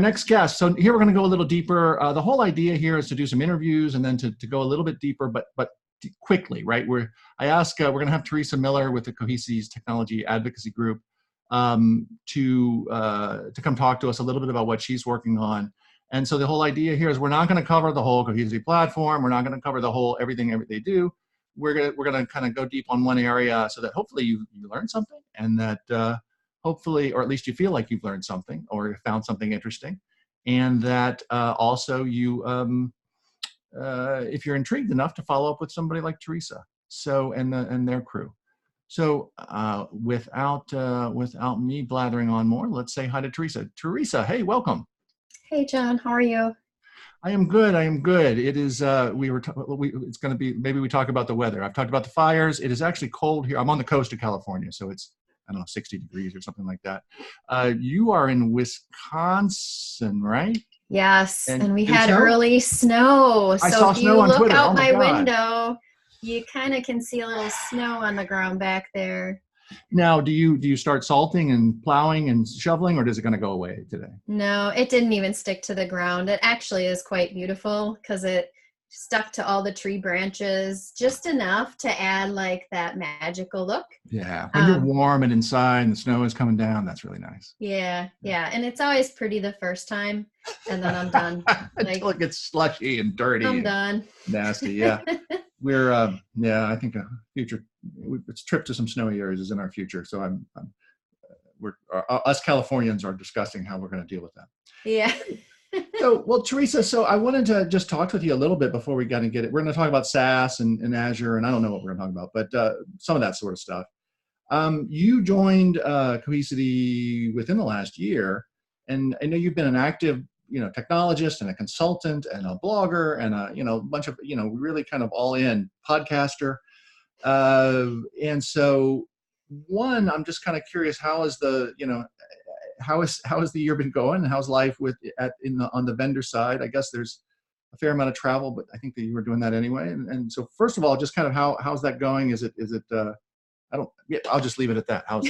Next guest. So here we're going to go a little deeper. The whole idea here is to do some interviews and then to go a little bit deeper, but quickly, right? We're going to have Theresa Miller with the Cohesity's Technology Advocacy Group to come talk to us a little bit about what she's working on. And so the whole idea here is we're not going to cover the whole Cohesity platform. We're not going to cover the whole everything they do. We're going to kind of go deep on one area so that hopefully you learn something, and that hopefully, or at least you feel like you've learned something or found something interesting, and that also you, if you're intrigued enough, to follow up with somebody like Theresa, and their crew. So without me blathering on more, let's say hi to Theresa. Theresa, hey, welcome. Hey, John, how are you? I am good. It is. It's going to be. Maybe we talk about the weather. I've talked about the fires. It is actually cold here. I'm on the coast of California, so it's, I don't know, 60 degrees or something like that. You are in Wisconsin, right? Yes, and we had early snow. I saw snow on Twitter. If you look out my window, you kind of can see a little snow on the ground back there. Now, do you start salting and plowing and shoveling, or is it going to go away today? No, it didn't even stick to the ground. It actually is quite beautiful because it stuck to all the tree branches just enough to add like that magical look. Yeah, when you're warm and inside and the snow is coming down, that's really nice. Yeah, and it's always pretty the first time, and then I'm done. Until it gets slushy and dirty. I'm done. Nasty, yeah. We're I think a future trip to some snowy areas is in our future. So us Californians are discussing how we're going to deal with that. Yeah. So, well, Theresa, so I wanted to just talk with you a little bit before we got to get it. We're going to talk about SaaS and Azure, and I don't know what we're going to talk about, but some of that sort of stuff. You joined Cohesity within the last year, and I know you've been an active, technologist and a consultant and a blogger and a bunch of, really kind of all in podcaster. And so one, I'm just kind of curious, how has the year been going? How's life on the vendor side? I guess there's a fair amount of travel, but I think that you were doing that anyway. And so first of all, just kind of how's that going? I'll just leave it at that. How's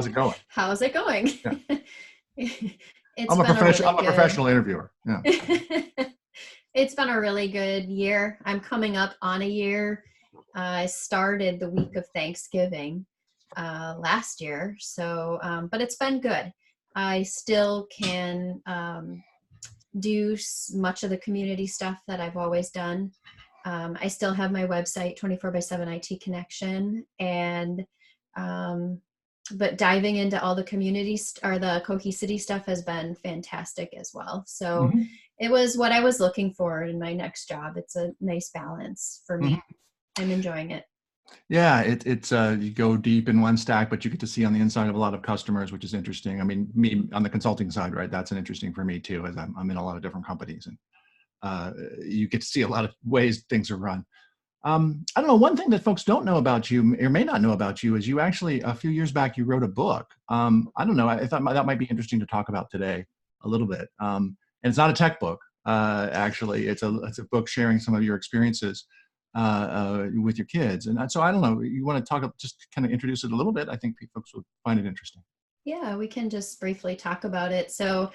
it going? How's it going? Yeah. I'm a professional interviewer. Yeah. It's been a really good year. I'm coming up on a year. I started the week of Thanksgiving last year. So, but it's been good. I still can do much of the community stuff that I've always done. I still have my website, 24/7 IT Connection, and but diving into all the community or the Cohesity stuff has been fantastic as well. So It was what I was looking for in my next job. It's a nice balance for me. I'm enjoying it. Yeah, it's you go deep in one stack, but you get to see on the inside of a lot of customers, which is interesting. I mean, me on the consulting side, right? That's interesting for me too, as I'm in a lot of different companies, and you get to see a lot of ways things are run. I don't know. One thing that folks don't know about you, or may not know about you, is you actually a few years back you wrote a book. I don't know. I thought that might be interesting to talk about today a little bit. And it's not a tech book. Actually, it's a book sharing some of your experiences with your kids. And so I don't know, you want to just kind of introduce it a little bit? I think folks would find it interesting. Yeah, we can just briefly talk about it. So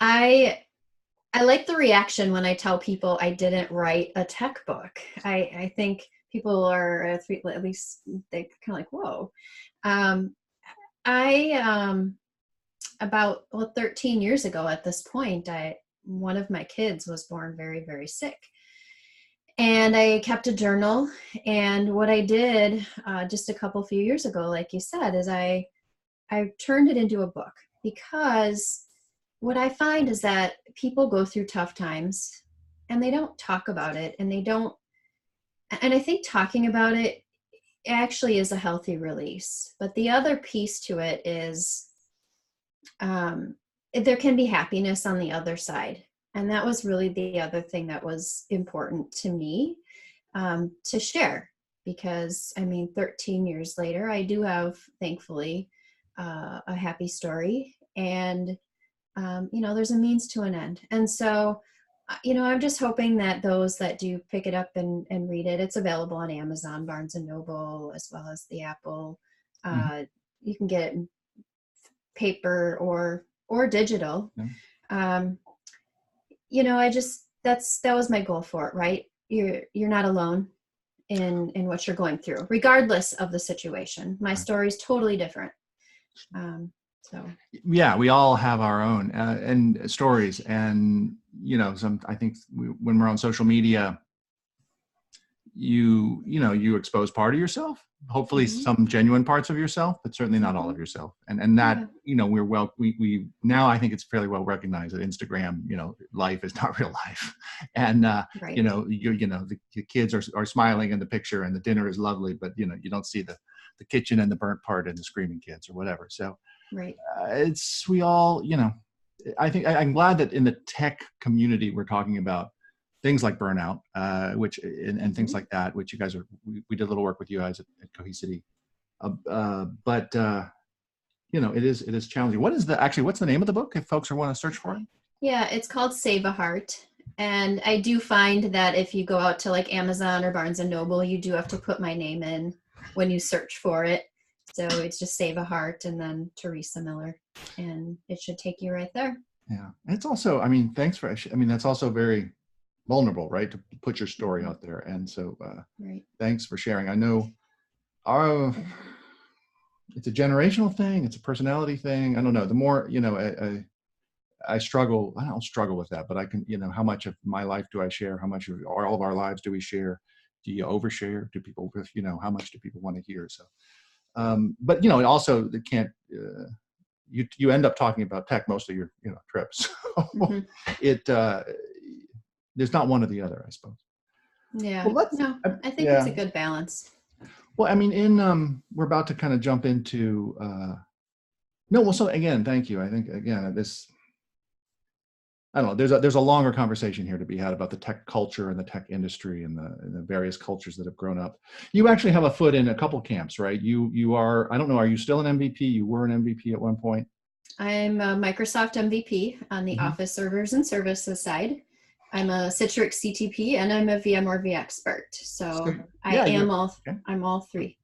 I like the reaction when I tell people I didn't write a tech book. I think people are, at least they kind of like, whoa. About 13 years ago at this point, one of my kids was born very, very sick. And I kept a journal, and what I did just a few years ago, like you said, is I turned it into a book, because what I find is that people go through tough times and they don't talk about it, and I think talking about it actually is a healthy release. But the other piece to it is there can be happiness on the other side. And that was really the other thing that was important to me to share, because 13 years later, I do have, thankfully, a happy story, and there's a means to an end. And so, I'm just hoping that those that do pick it up and read it, it's available on Amazon, Barnes and Noble, as well as the Apple. You can get it in paper or digital. um, that was my goal for it, right? You're not alone in what you're going through, regardless of the situation. My story is totally different. So yeah, we all have our own and stories, and I think when we're on social media, you expose part of yourself, hopefully mm-hmm. some genuine parts of yourself, but certainly not all of yourself. And that, we now, I think it's fairly well recognized that Instagram, life is not real life. And, right. the kids are smiling in the picture and the dinner is lovely, but you don't see the kitchen and the burnt part and the screaming kids or whatever. So right. we all, I think I'm glad that in the tech community, we're talking about things like burnout, which and things like that, which you guys we did a little work with you guys at Cohesity, but it is challenging. What's the name of the book if folks want to search for it? Yeah, it's called Save a Heart, and I do find that if you go out to like Amazon or Barnes and Noble, you do have to put my name in when you search for it. So it's just Save a Heart and then Theresa Miller, and it should take you right there. Yeah, it's also, that's also very vulnerable, right? To put your story out there. And so right. Thanks for sharing. I know it's a generational thing. It's a personality thing. I don't know. The more, I don't struggle with that, but I can, how much of my life do I share? How much of all of our lives do we share? Do you overshare? Do people, how much do people want to hear? So, but, it also, it can't, you end up talking about tech most of your, trips. So there's not one or the other, I suppose. Yeah. Well, I think it's a good balance. Well, we're about to kind of jump into, so again, thank you. I think, again, I don't know, there's a longer conversation here to be had about the tech culture and the tech industry and the various cultures that have grown up. You actually have a foot in a couple camps, right? You are, I don't know, are you still an MVP? You were an MVP at one point. I'm a Microsoft MVP on the Office servers and services side. I'm a Citrix CTP and I'm a VMware vExpert. So I'm all three.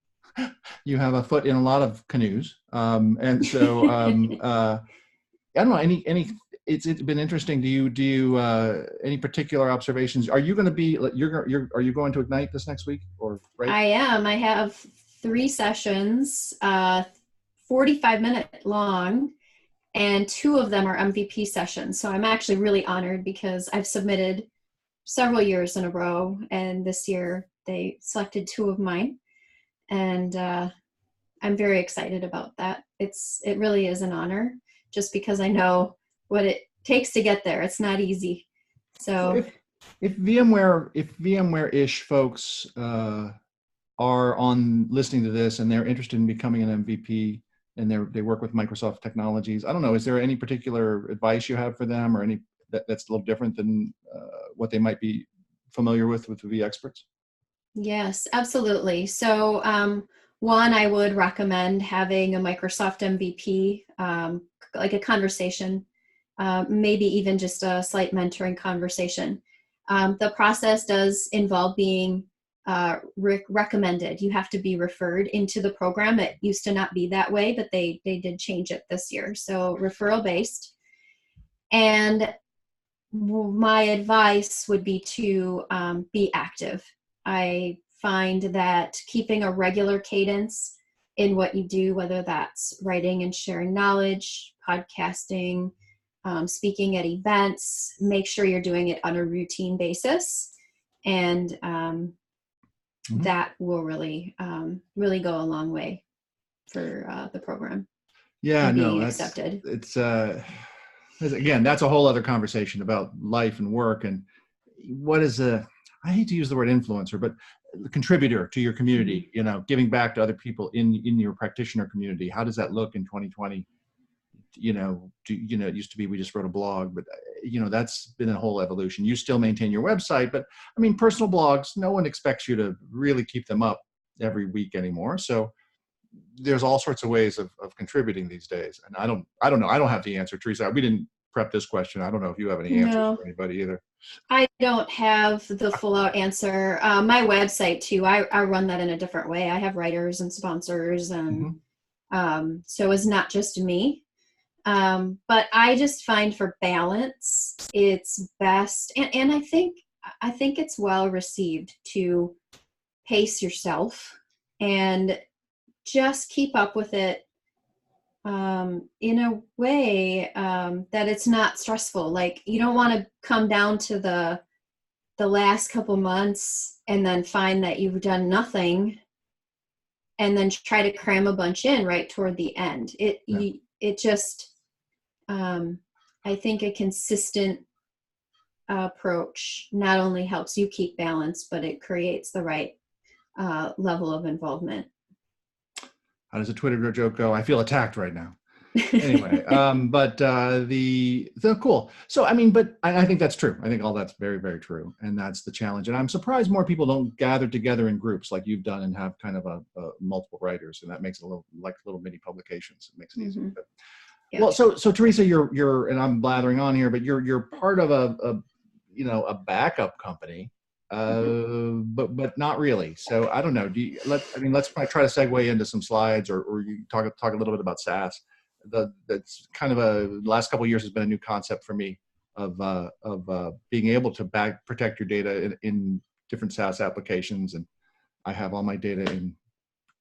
You have a foot in a lot of canoes. And so, I don't know, it's been interesting. Do you any particular observations? Are you going to be, are you going to Ignite this next week or right? I am. I have 3 sessions, 45-minute long. And 2 of them are MVP sessions. So I'm actually really honored because I've submitted several years in a row. And this year they selected 2 of mine. And I'm very excited about that. It really is an honor just because I know what it takes to get there. It's not easy. So if VMware-ish folks are on listening to this and they're interested in becoming an MVP, and they work with Microsoft technologies, I don't know, is there any particular advice you have for them, or any that's a little different than what they might be familiar with the vExperts? Yes, absolutely. So one, I would recommend having a Microsoft MVP, like a conversation, maybe even just a slight mentoring conversation. The process does involve being recommended. You have to be referred into the program. It used to not be that way, but they did change it this year. So referral based. And my advice would be to be active. I find that keeping a regular cadence in what you do, whether that's writing and sharing knowledge, podcasting, speaking at events, make sure you're doing it on a routine basis. And that will really go a long way for the program. Yeah, being accepted. It's again, that's a whole other conversation about life and work and what is I hate to use the word influencer, but the contributor to your community, giving back to other people in your practitioner community. How does that look in 2020? It used to be we just wrote a blog, but that's been a whole evolution. You still maintain your website, but personal blogs, no one expects you to really keep them up every week anymore. So there's all sorts of ways of contributing these days. And I don't know. I don't have the answer, Theresa. We didn't prep this question. I don't know if you have any answers for anybody either. I don't have the full out answer. My website too, I run that in a different way. I have writers and sponsors and so it's not just me. But I just find for balance, it's best, and I think it's well received to pace yourself and just keep up with it in a way that it's not stressful. Like you don't want to come down to the last couple months and then find that you've done nothing and then try to cram a bunch in right toward the end. It just I think a consistent approach not only helps you keep balance, but it creates the right level of involvement. How does a Twitter joke go? I feel attacked right now. Anyway, the cool. So, I mean, but I think that's true. I think all that's very, very true. And that's the challenge. And I'm surprised more people don't gather together in groups like you've done and have kind of a multiple writers. And that makes it a little like little mini publications. It makes it easy. But, yeah. Well, so Theresa, you're, and I'm blathering on here, but you're part of a backup company. But not really. So I don't know. Let's try to segue into some slides, or you talk a little bit about SaaS. That's kind of the last couple of years has been a new concept for me of being able to protect your data in different SaaS applications. And I have all my data in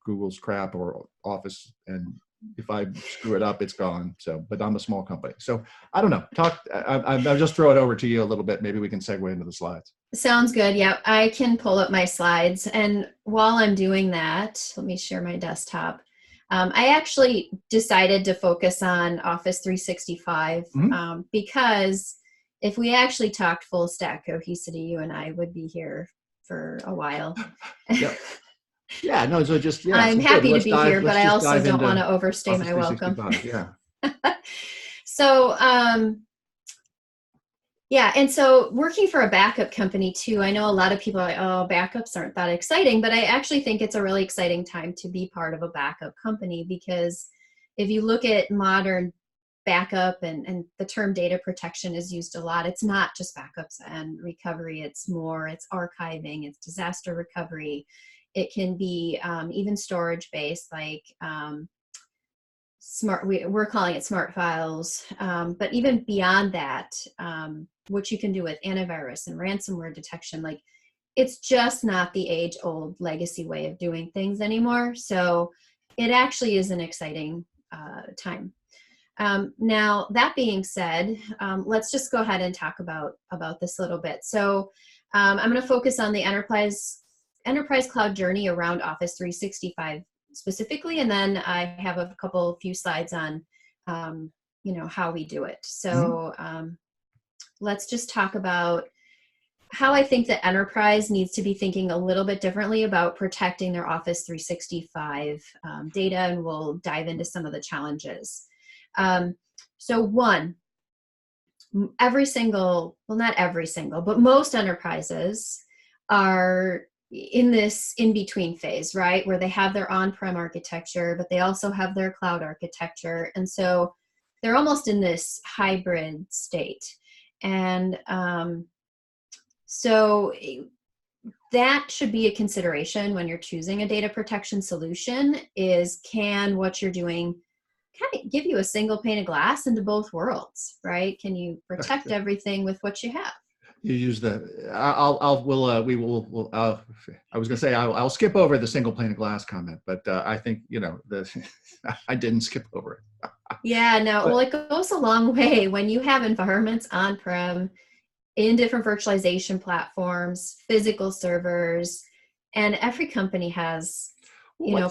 Google's crap or Office, and if I screw it up, it's gone. So, but I'm a small company. So I don't know. I'll just throw it over to you a little bit. Maybe we can segue into the slides. Sounds good. Yeah, I can pull up my slides. And while I'm doing that, let me share my desktop. I actually decided to focus on Office 365 because if we actually talked full stack Cohesity, you and I would be here for a while. Yep. Yeah, no, so just, yeah. I'm happy to be here, but I also don't want to overstay my welcome. Yeah. So, yeah, and so working for a backup company too, I know a lot of people are like, oh, backups aren't that exciting, but I actually think it's a really exciting time to be part of a backup company, because if you look at modern backup and the term data protection is used a lot, it's not just backups and recovery, it's archiving, it's disaster recovery. It can be even storage based, like we're calling it smart files, but even beyond that, what you can do with antivirus and ransomware detection, like it's just not the age-old legacy way of doing things anymore. So it actually is an exciting time. Now, that being said, let's just go ahead and talk about this a little bit. So I'm going to focus on the enterprise cloud journey around Office 365 specifically, and then I have a few slides on how we do it. So let's just talk about how I think the enterprise needs to be thinking a little bit differently about protecting their Office 365 data, and we'll dive into some of the challenges. So one, not every single, but most enterprises are in this in-between phase, right? Where they have their on-prem architecture, but they also have their cloud architecture. And so they're almost in this hybrid state. And so that should be a consideration when you're choosing a data protection solution, is can what you're doing kind of give you a single pane of glass into both worlds, right? Can you protect everything with what you have? You use I was going to say, I'll skip over the single pane of glass comment, but I think, I didn't skip over it. Yeah, no, well, it goes a long way when you have environments on-prem in different virtualization platforms, physical servers, and every company has,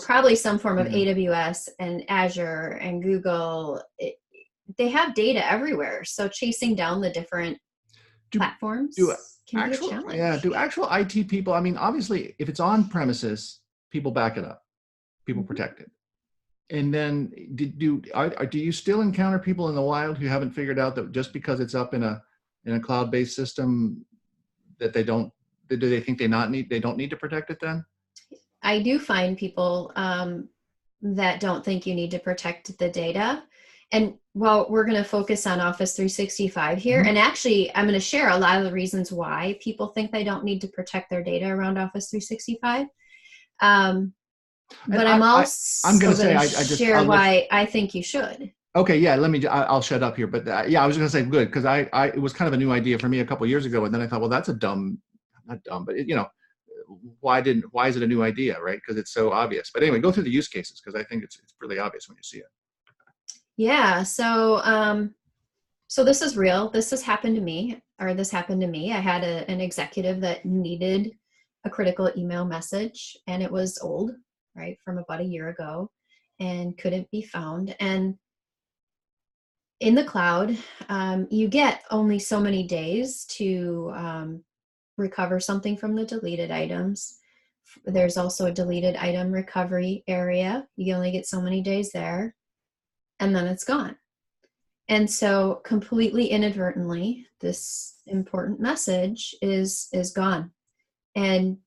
probably some form of AWS and Azure and Google. They have data everywhere. So chasing down the different platforms can be a challenge. Yeah, do actual IT people, obviously, if it's on premises, people back it up, people protect it. And then do you still encounter people in the wild who haven't figured out that just because it's up in a cloud-based system that they don't need to protect it then? I do find people that don't think you need to protect the data. And while we're going to focus on Office 365 here, and actually I'm going to share a lot of the reasons why people think they don't need to protect their data around Office 365. But I'm also going to share why I think you should. Okay, yeah. I'll shut up here. But yeah, I was going to say good because it was kind of a new idea for me a couple of years ago, and then I thought, well, that's a dumb, not dumb, but why is it a new idea, right? Because it's so obvious. But anyway, go through the use cases because I think it's really obvious when you see it. Yeah. So this is real. This has happened to me, or this happened to me. I had an executive that needed a critical email message, and it was old, right, from about a year ago, and couldn't be found. And in the cloud, you get only so many days to recover something from the deleted items. There's also a deleted item recovery area. You only get so many days there, and then it's gone. And so completely inadvertently, this important message is gone. And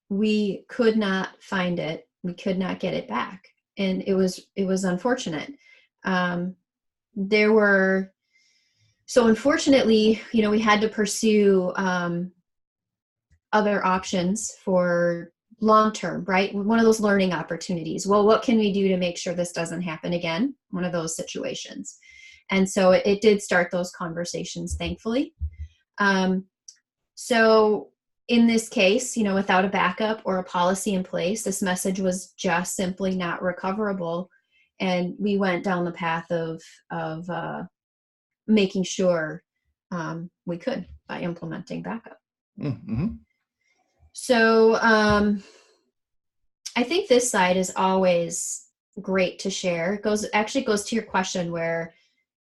we could not find it. We could not get it back. And it was unfortunate. There were, so unfortunately, we had to pursue other options for long term, right? One of those learning opportunities. Well, what can we do to make sure this doesn't happen again? One of those situations. And so it did start those conversations, thankfully. So in this case, without a backup or a policy in place, this message was just simply not recoverable. And we went down the path of making sure we could by implementing backup. Mm-hmm. So I think this side is always great to share. It actually goes to your question where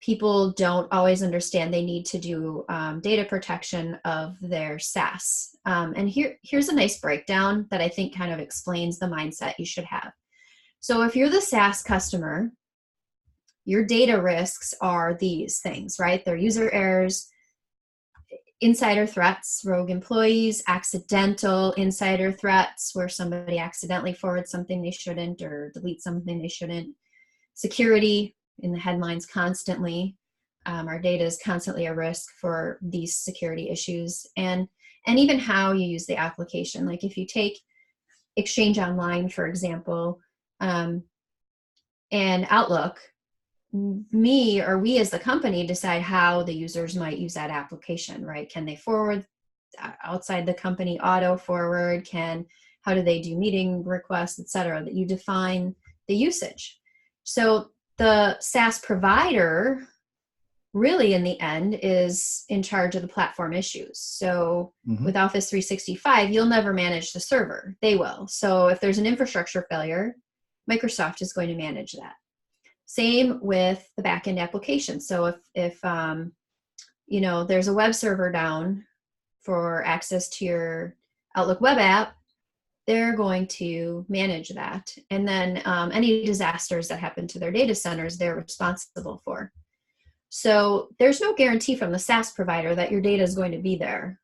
people don't always understand they need to do data protection of their SaaS. And here's a nice breakdown that I think kind of explains the mindset you should have. So if you're the SaaS customer, your data risks are these things, right? They're user errors, insider threats, rogue employees, accidental insider threats where somebody accidentally forwards something they shouldn't or deletes something they shouldn't, security in the headlines constantly. Our data is constantly a risk for these security issues, and even how you use the application. Like if you take Exchange Online, for example, and Outlook, we as the company decide how the users might use that application, right? Can they forward outside the company, auto forward? How do they do meeting requests, et cetera? That you define the usage. So the SaaS provider really in the end is in charge of the platform issues. So with Office 365, you'll never manage the server. They will. So if there's an infrastructure failure, Microsoft is going to manage that. Same with the backend application. So if there's a web server down for access to your Outlook web app, they're going to manage that. And then any disasters that happen to their data centers, they're responsible for. So there's no guarantee from the SaaS provider that your data is going to be there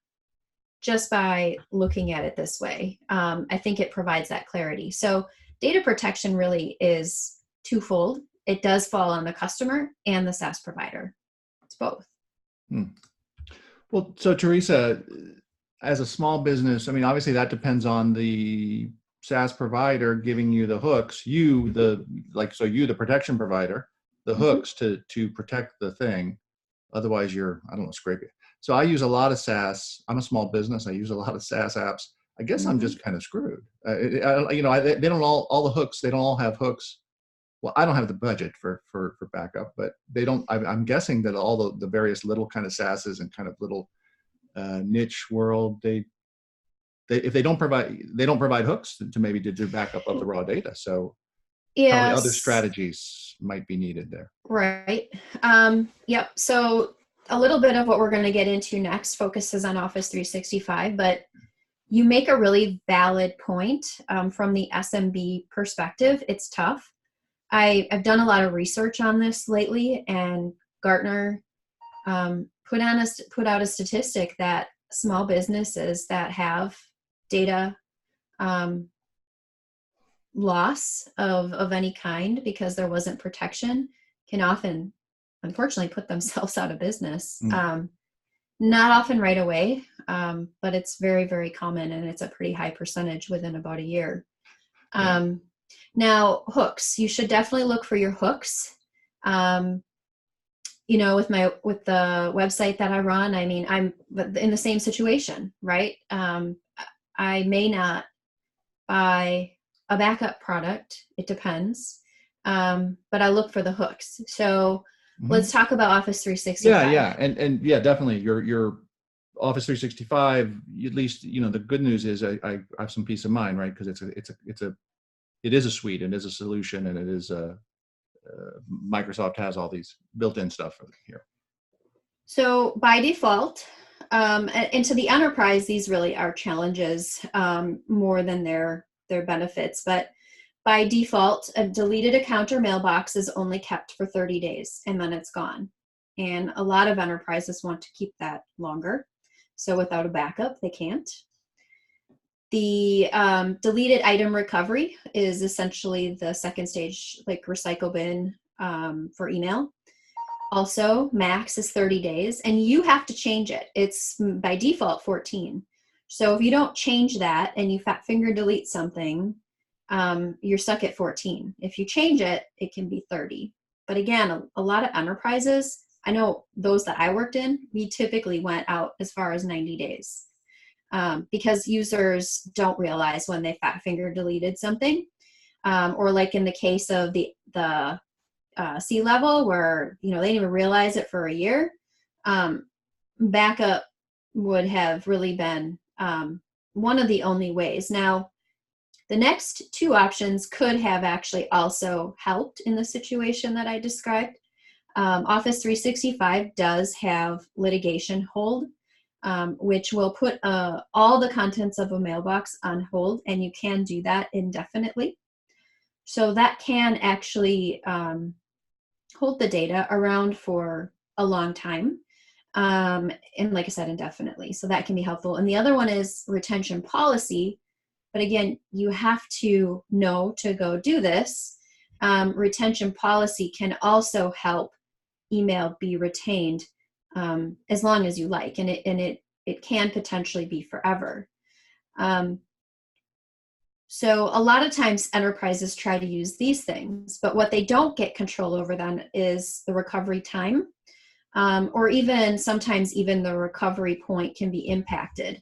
just by looking at it this way. I think it provides that clarity. So data protection really is twofold. It does fall on the customer and the SaaS provider. It's both. Well, so Theresa, as a small business, I mean, obviously that depends on the SaaS provider giving you the hooks, the protection provider, the hooks to protect the thing. Otherwise scrape it. So I use a lot of SaaS. I'm a small business. I use a lot of SaaS apps. I guess I'm just kind of screwed. They don't all the hooks. They don't all have hooks. Well, I don't have the budget for backup, but they don't. I'm guessing that all the various little kind of SaaSes and kind of little niche world, if they don't provide hooks to maybe do backup of the raw data. So probably other strategies might be needed there. Right. Yep. So a little bit of what we're going to get into next focuses on Office 365, but you make a really valid point from the SMB perspective. It's tough. I've done a lot of research on this lately, and Gartner put out a statistic that small businesses that have data loss of any kind because there wasn't protection can often, unfortunately, put themselves out of business. Not often right away, but it's very, very common, and it's a pretty high percentage within about a year. Now, hooks. You should definitely look for your hooks. You know, with the website that I run, I mean, I'm in the same situation, right? I may not buy a backup product. It depends. But I look for the hooks. So let's talk about Office 365. Yeah, and yeah, definitely. Your Office 365. At least the good news is I have some peace of mind, right? Because it is a suite, and it is a solution, and it is Microsoft has all these built-in stuff here. So by default, and to the enterprise, these really are challenges more than their benefits. But by default, a deleted account or mailbox is only kept for 30 days, and then it's gone. And a lot of enterprises want to keep that longer. So without a backup, they can't. The deleted item recovery is essentially the second stage, like recycle bin for email. Also, max is 30 days, and you have to change it. It's by default 14. So if you don't change that and you fat finger delete something, you're stuck at 14. If you change it, it can be 30. But again, a lot of enterprises, I know those that I worked in, we typically went out as far as 90 days because users don't realize when they fat finger deleted something. Or like in the case of the C-level where, they didn't even realize it for a year, backup would have really been one of the only ways. Now, the next two options could have actually also helped in the situation that I described. Office 365 does have litigation hold, which will put all the contents of a mailbox on hold, and you can do that indefinitely. So that can actually hold the data around for a long time. And like I said, indefinitely. So that can be helpful. And the other one is retention policy. But again, you have to know to go do this. Retention policy can also help email be retained as long as you like. And it can potentially be forever. So a lot of times enterprises try to use these things, but what they don't get control over then is the recovery time, or even sometimes even the recovery point can be impacted.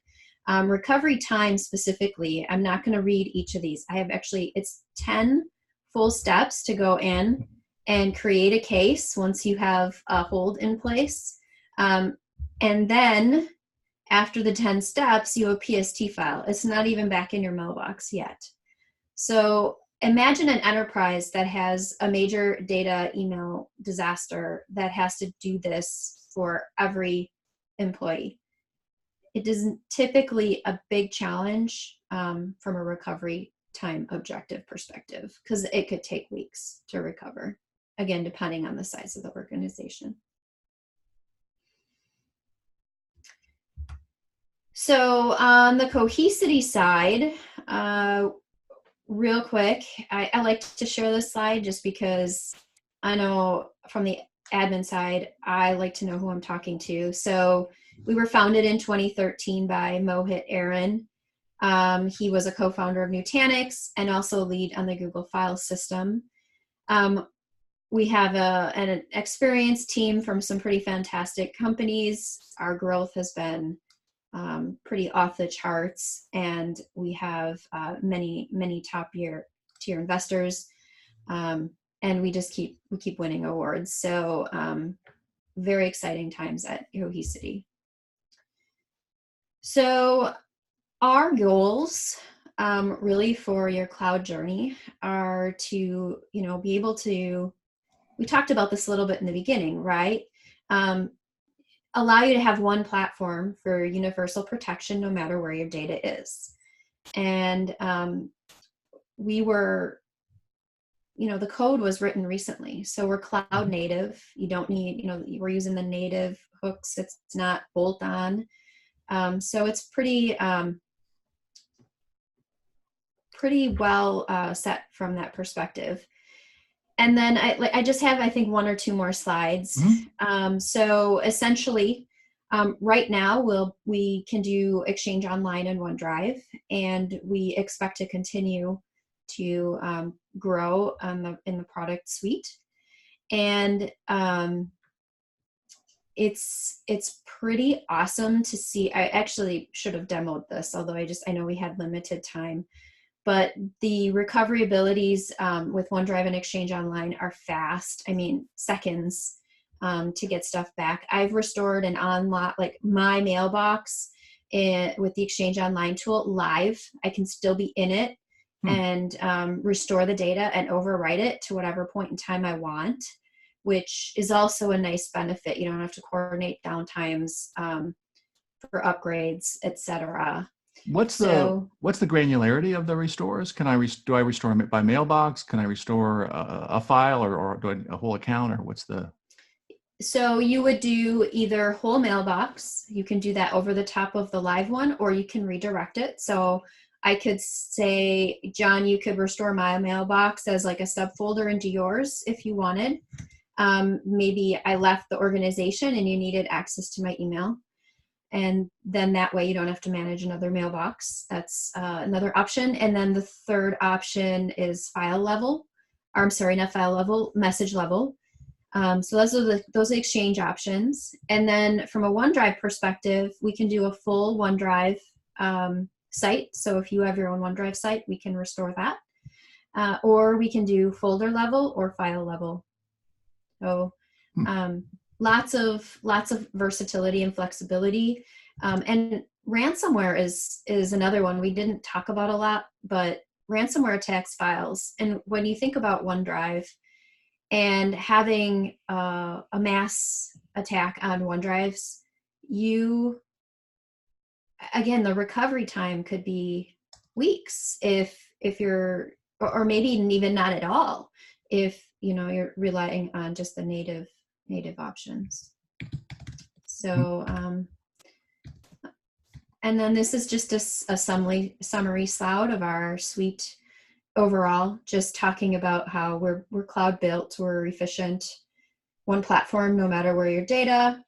Recovery time specifically, I'm not going to read each of these. I have actually, it's 10 full steps to go in and create a case once you have a hold in place. And then after the 10 steps, you have a PST file. It's not even back in your mailbox yet. So imagine an enterprise that has a major data email disaster that has to do this for every employee. It isn't typically a big challenge from a recovery time objective perspective, because it could take weeks to recover, again, depending on the size of the organization. So on the Cohesity side, real quick, I like to share this slide just because I know from the admin side, I like to know who I'm talking to. So we were founded in 2013 by Mohit Aaron. He was a co-founder of Nutanix and also lead on the Google File System. We have an experienced team from some pretty fantastic companies. Our growth has been pretty off the charts, and we have many top tier investors, and we just keep winning awards. So very exciting times at Cohesity. So our goals really for your cloud journey are to be able to, we talked about this a little bit in the beginning, right? Allow you to have one platform for universal protection no matter where your data is. And we were, the code was written recently, so we're cloud native. You don't need, we're using the native hooks. It's not bolt on. So it's pretty well set from that perspective. And then I just have, I think, one or two more slides. So essentially, right now we can do Exchange Online and OneDrive, and we expect to continue to grow in the product suite. And it's pretty awesome to see. I actually should have demoed this, although I know we had limited time. But the recovery abilities with OneDrive and Exchange Online are fast. I mean, seconds to get stuff back. I've restored an online, like my mailbox with the Exchange Online tool live. I can still be in it and restore the data and overwrite it to whatever point in time I want, which is also a nice benefit. You don't have to coordinate downtimes for upgrades, etc. What's the granularity of the restores? Can I do I restore them by mailbox? Can I restore a file or do a whole account, or what's the? So you would do either whole mailbox. You can do that over the top of the live one, or you can redirect it. So I could say, John, you could restore my mailbox as like a subfolder into yours if you wanted. Maybe I left the organization and you needed access to my email. And then that way you don't have to manage another mailbox. That's another option. And then the third option is file level. Or, I'm sorry, not file level, message level. So those are the exchange options. And then from a OneDrive perspective, we can do a full OneDrive site. So if you have your own OneDrive site, we can restore that. Or we can do folder level or file level. So lots of versatility and flexibility. And ransomware is another one we didn't talk about a lot, but ransomware attacks files. And when you think about OneDrive and having a mass attack on OneDrives, again, the recovery time could be weeks if you're, or maybe even not at all, if you're relying on just the native options. So, and then this is just a summary slide of our suite overall, just talking about how we're cloud built, we're efficient, one platform, no matter where your data.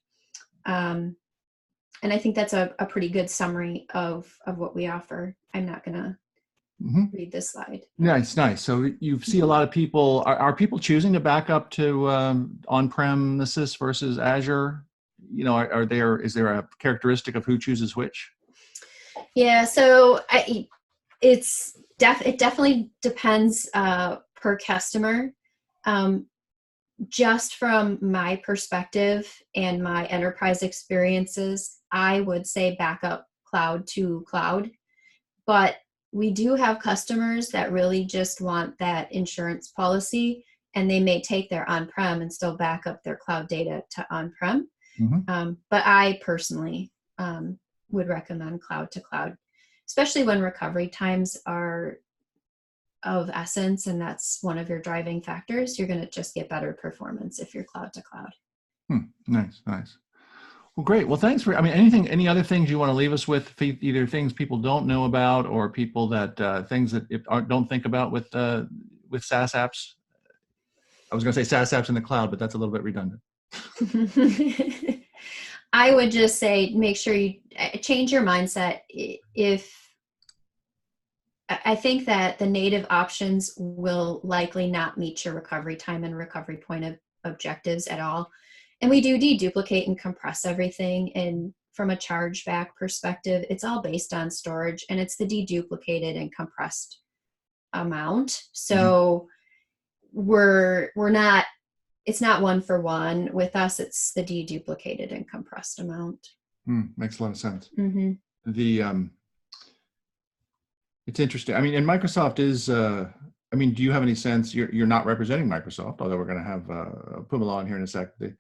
And I think that's a pretty good summary of what we offer. I'm not gonna read this slide. Nice. So you see a lot of people, are people choosing to back up to on-premises versus Azure? Is there a characteristic of who chooses which? Yeah, so it definitely depends per customer. Just from my perspective and my enterprise experiences, I would say backup cloud to cloud. But we do have customers that really just want that insurance policy, and they may take their on-prem and still back up their cloud data to on-prem. But I personally would recommend cloud to cloud, especially when recovery times are of essence, and that's one of your driving factors. You're going to just get better performance if you're cloud to cloud. Nice. Well, great. Well, thanks for, any other things you want to leave us with, either things people don't know about or people that, things that don't think about with SaaS apps? I was going to say SaaS apps in the cloud, but that's a little bit redundant. I would just say, make sure you change your mindset. I think that the native options will likely not meet your recovery time and recovery point of objectives at all. And we do deduplicate and compress everything. And from a chargeback perspective, it's all based on storage, and it's the deduplicated and compressed amount. So it's not one for one. With us, it's the deduplicated and compressed amount. Makes a lot of sense. It's interesting. And Microsoft is, do you have any sense, you're not representing Microsoft, although we're going to have Pumala on here in a sec. The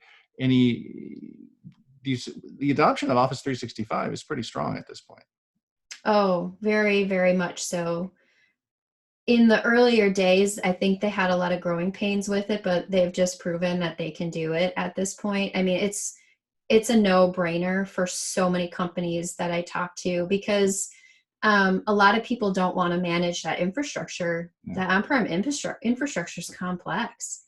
adoption of Office 365 is pretty strong at this point. Oh, very, very much so. In the earlier days, I think they had a lot of growing pains with it, but they've just proven that they can do it at this point. It's a no-brainer for so many companies that I talk to, because a lot of people don't want to manage that infrastructure. That on-prem infrastructure is complex.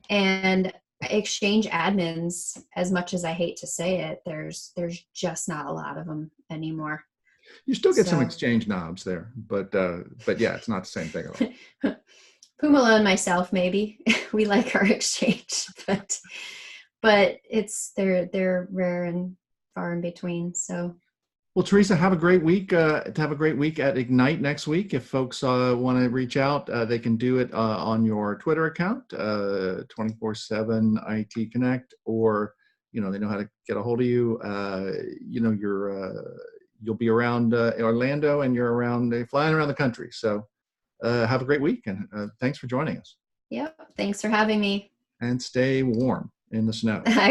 And Exchange admins, as much as I hate to say it, there's just not a lot of them anymore. You still get some Exchange knobs there, but yeah, it's not the same thing at all. Pumalo and myself, maybe. We like our exchange, but they're rare and far in between. So Well, Theresa, have a great week. Have a great week at Ignite next week. If folks want to reach out, they can do it on your Twitter account, 24/7 IT Connect, or they know how to get a hold of you. You'll be around Orlando, and you're flying around the country. So have a great week, and thanks for joining us. yep. Thanks for having me. And stay warm in the snow. I